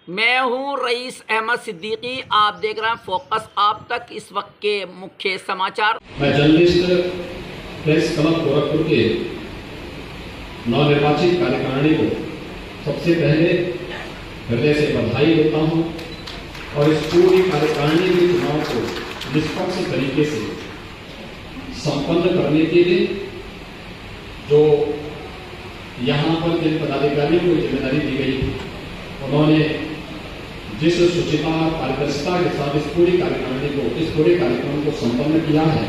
मैं हूं रईस अहमद सिद्दीकी। आप देख रहे हैं फोकस आप तक। इस वक्त के मुख्य समाचार। मैं जर्नलिस्ट प्रेस क्लब गोरखपुर के नवनिर्वाचित कार्यकारिणी को सबसे पहले हृदय से बधाई देता हूं और इस पूरी कार्यकारिणी के चुनाव को निष्पक्ष तरीके से संपन्न करने के लिए जो यहाँ पर जिन पदाधिकारियों को जिम्मेदारी दी गई, उन्होंने जिस शुचिता और पारदर्शिता के साथ इस पूरे कार्यक्रम को संपन्न किया है,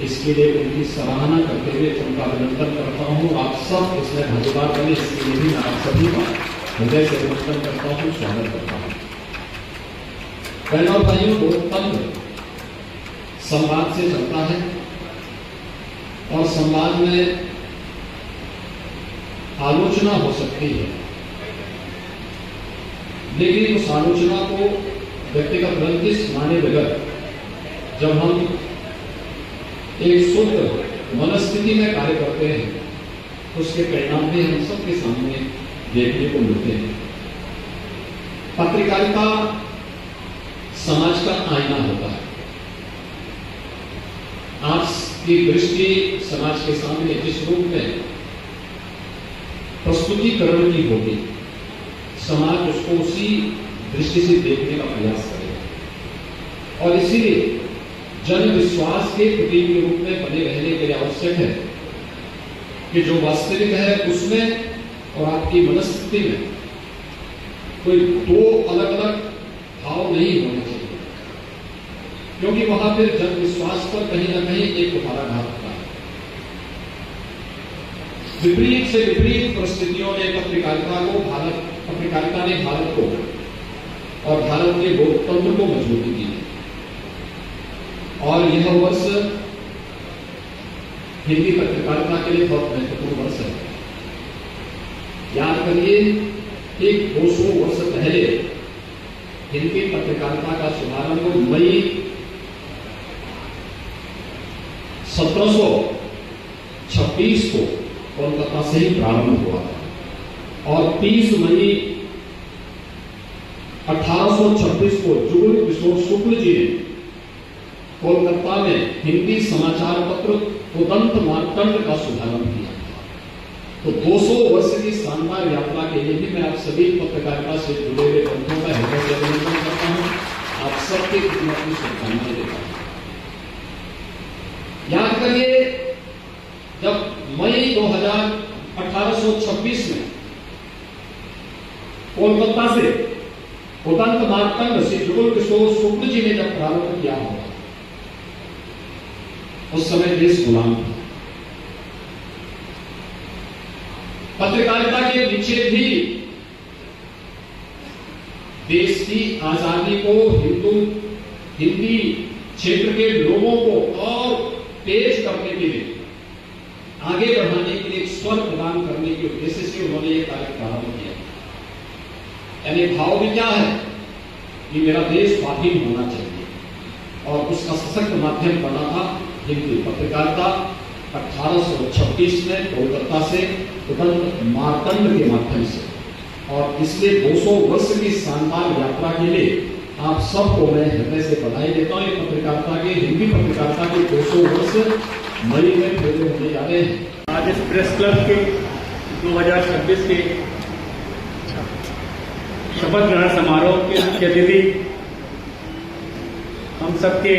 इसके लिए उनकी सराहना करते हुए उनका अभिनंदन करता हूँ। आप सब इसमें भागीदार बने, इसके लिए भी मैं आप सभी का हृदय से अभिनंदन करता हूँ, स्वागत करता हूँ। बहनों और भाइयों, लोकतंत्र संवाद से चलता है और संवाद में आलोचना हो सकती है, लेकिन उस आलोचना को व्यक्तिगत रंजिश माने बगैर जब हम एक शुद्ध मनस्थिति में कार्य करते हैं, उसके परिणाम भी हम सबके सामने देखने को मिलते हैं। पत्रकारिता समाज का आईना होता है। आपकी दृष्टि समाज के सामने जिस रूप में प्रस्तुतिकरण की होगी, समाज उसको उसी दृष्टि से देखने का प्रयास करेगा और इसीलिए जन विश्वास के प्रतीक के रूप में बने रहने के लिए आवश्यक है कि जो वास्तविक है उसमें और आपकी मनस्थिति में कोई दो अलग अलग भाव नहीं होने चाहिए, क्योंकि वहां फिर जन विश्वास पर कहीं ना कहीं एक कुठाराघात होता है। विपरीत से विपरीत परिस्थितियों ने पत्रकारिता ने भारत को और भारत के लोकतंत्र को मजबूती दी और यह वर्ष हिंदी पत्रकारिता के लिए बहुत महत्वपूर्ण वर्ष है। याद करिए, एक 200 वर्ष पहले हिंदी पत्रकारिता का शुभारंभ मई 1726 को कोलकाता से ही प्रारंभ हुआ था और 30 मई 1826 को जुगल किशोर शुक्ल जी ने कोलकाता में हिंदी समाचार पत्र उदंत मार्तंड का शुभारंभ किया। तो 200 वर्ष की शानदार यात्रा के लिए भी मैं आप सभी पत्रकारिता से जुड़े हुए बंधुओं का हृदय से अभिनंदन करता हूं। आप सबके अपनी शुभकामनाएं देता हूं। याद करिए, जब मई 1826 में कोलकाता से उदंत मार्तंड श्री जुगल किशोर शुक्ल जी ने जब प्रारंभ किया होगा, उस समय देश गुलाम था। पत्रकारिता के पीछे भी देश की आजादी को हिंदी क्षेत्र के लोगों को और तेज करने के लिए, आगे बढ़ाने के लिए एक स्वर प्रदान करने के उद्देश्य से उन्होंने यह कार्य प्रारंभ किया। यानी भाव भी क्या है कि मेरा देश स्वाधीन होना चाहिए और उसका सशक्त माध्यम बना था हिंदी पत्रकारिता। 1826 में कोलकाता से उदंत मार्तंड के माध्यम से, और इसलिए 200 वर्ष की शानदार यात्रा के लिए आप सबको मैं हृदय से बधाई देता हूँ। पत्रकारिता के, हिंदी पत्रकारिता के 200 वर्ष मई में पूरे होने जा रहे हैं। आज इस प्रेस क्लब के 2026 के शपथ ग्रहण समारोह के मुख्य अतिथि हम सबके